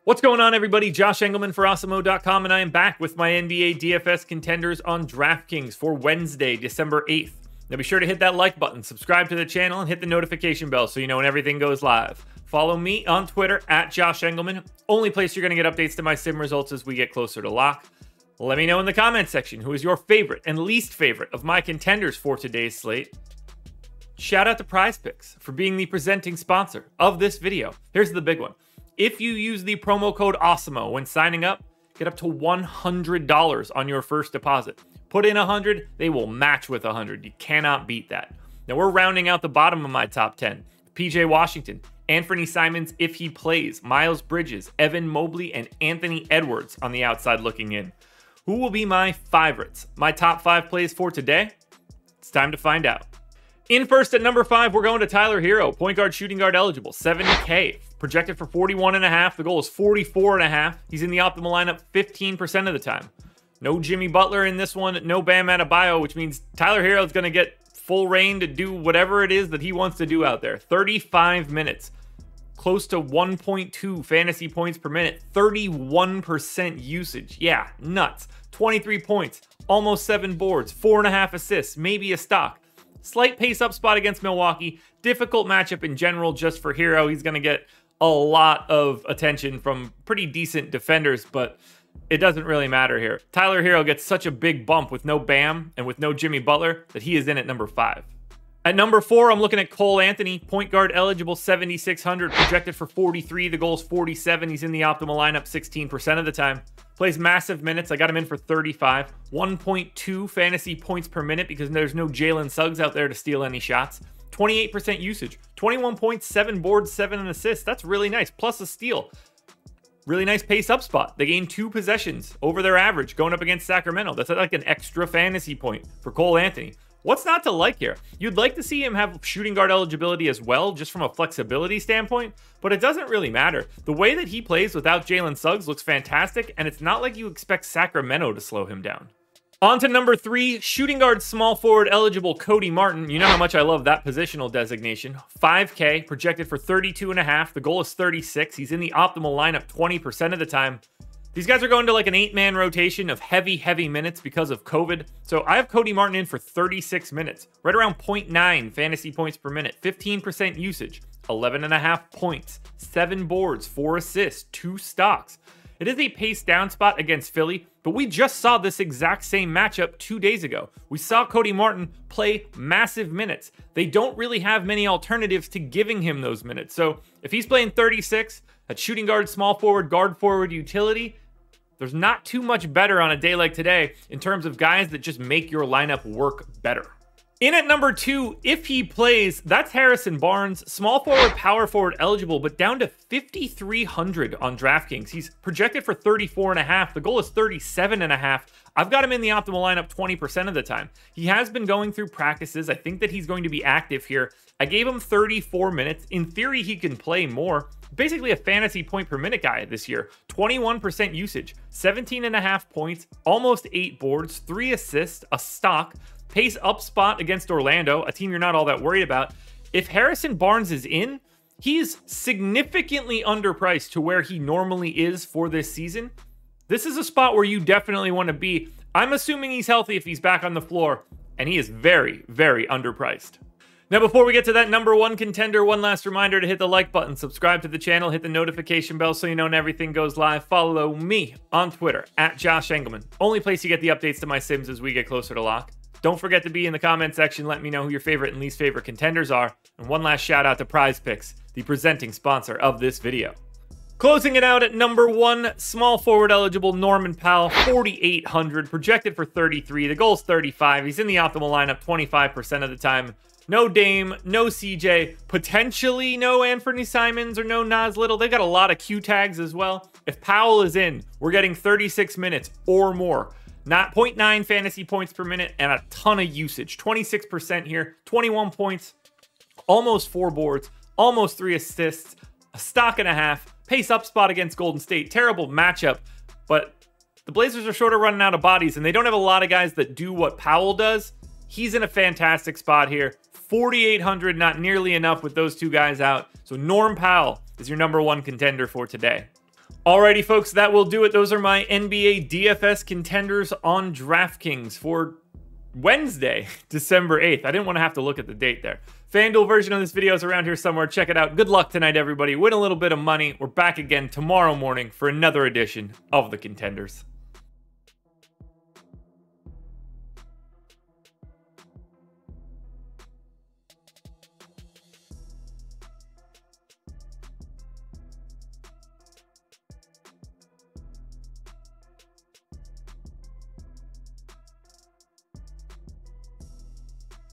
What's going on, everybody? Josh Engelman for Awesemo.com, and I am back with my NBA DFS contenders on DraftKings for Wednesday, December 8th. Now be sure to hit that like button, subscribe to the channel, and hit the notification bell so you know when everything goes live. Follow me on Twitter at Josh Engelman, only place you're going to get updates to my sim results as we get closer to lock. Let me know in the comment section who is your favorite and least favorite of my contenders for today's slate. Shout out to Prize Picks for being the presenting sponsor of this video. Here's the big one. If you use the promo code AWESEMO when signing up, get up to $100 on your first deposit. Put in 100, they will match with 100. You cannot beat that. Now we're rounding out the bottom of my top 10. PJ Washington, Anthony Simons if he plays, Miles Bridges, Evan Mobley, and Anthony Edwards on the outside looking in. Who will be my favorites? My top 5 plays for today? It's time to find out. In first at number 5, we're going to Tyler Hero, point guard, shooting guard eligible, 70K, projected for 41.5. The goal is 44.5. He's in the optimal lineup 15% of the time. No Jimmy Butler in this one, no Bam Adebayo, which means Tyler Hero is going to get full reign to do whatever it is that he wants to do out there. 35 minutes, close to 1.2 fantasy points per minute, 31% usage. Yeah, nuts. 23 points, almost 7 boards, 4.5 assists, maybe a stock. Slight pace up spot against Milwaukee. Difficult matchup in general just for Hero. He's going to get a lot of attention from pretty decent defenders, but it doesn't really matter here. Tyler Hero gets such a big bump with no Bam and with no Jimmy Butler that he is in at number 5. At number 4, I'm looking at Cole Anthony, point guard eligible, 7,600, projected for 43. The goal is 47. He's in the optimal lineup 16% of the time. Plays massive minutes. I got him in for 35. 1.2 fantasy points per minute because there's no Jalen Suggs out there to steal any shots. 28% usage. 21 points, 7 boards, 7 assists. That's really nice. Plus a steal. Really nice pace up spot. They gained 2 possessions over their average going up against Sacramento. That's like an extra fantasy point for Cole Anthony. What's not to like here? You'd like to see him have shooting guard eligibility as well, just from a flexibility standpoint, but it doesn't really matter. The way that he plays without Jalen Suggs looks fantastic, and it's not like you expect Sacramento to slow him down. On to number 3, shooting guard small forward eligible Cody Martin. You know how much I love that positional designation. 5K, projected for 32.5. The goal is 36. He's in the optimal lineup 20% of the time. These guys are going to like an 8-man rotation of heavy minutes because of COVID. So I have Cody Martin in for 36 minutes, right around 0.9 fantasy points per minute, 15% usage, 11.5 points, 7 boards, 4 assists, 2 stocks. It is a pace down spot against Philly, but we just saw this exact same matchup 2 days ago. We saw Cody Martin play massive minutes. They don't really have many alternatives to giving him those minutes. So if he's playing 36 at shooting guard, small forward, guard forward utility, there's not too much better on a day like today in terms of guys that just make your lineup work better. In at number 2, if he plays, that's Harrison Barnes, small forward, power forward eligible, but down to 5,300 on DraftKings. He's projected for 34.5. The goal is 37.5. I've got him in the optimal lineup 20% of the time. He has been going through practices. I think that he's going to be active here. I gave him 34 minutes. In theory, he can play more. Basically a fantasy point per minute guy this year. 21% usage, 17.5 points, almost 8 boards, 3 assists, a stock, pace up spot against Orlando, a team you're not all that worried about. If Harrison Barnes is in, he's significantly underpriced to where he normally is for this season. This is a spot where you definitely want to be. I'm assuming he's healthy if he's back on the floor, and he is very underpriced. Now, before we get to that number 1 contender, one last reminder to hit the like button, subscribe to the channel, hit the notification bell so you know when everything goes live. Follow me on Twitter at Josh Engelman. Only place you get the updates to my sims as we get closer to lock. Don't forget to be in the comment section. Let me know who your favorite and least favorite contenders are. And one last shout out to Prize Picks, the presenting sponsor of this video. Closing it out at number 1, small forward eligible Norman Powell, 4,800, projected for 33. The goal's 35. He's in the optimal lineup 25% of the time. No Dame, no CJ, potentially no Anthony Simons or no Nas Little. They've got a lot of Q tags as well. If Powell is in, we're getting 36 minutes or more. Not 0.9 fantasy points per minute and a ton of usage. 26% here, 21 points, almost 4 boards, almost 3 assists, a stock and a half, pace up spot against Golden State. Terrible matchup, but the Blazers are sort of running out of bodies and they don't have a lot of guys that do what Powell does. He's in a fantastic spot here. 4,800, not nearly enough with those 2 guys out. So Norm Powell is your number 1 contender for today. Alrighty, folks, that will do it. Those are my NBA DFS contenders on DraftKings for Wednesday, December 8th. I didn't want to have to look at the date there. FanDuel version of this video is around here somewhere. Check it out. Good luck tonight, everybody. Win a little bit of money. We're back again tomorrow morning for another edition of the Contenders.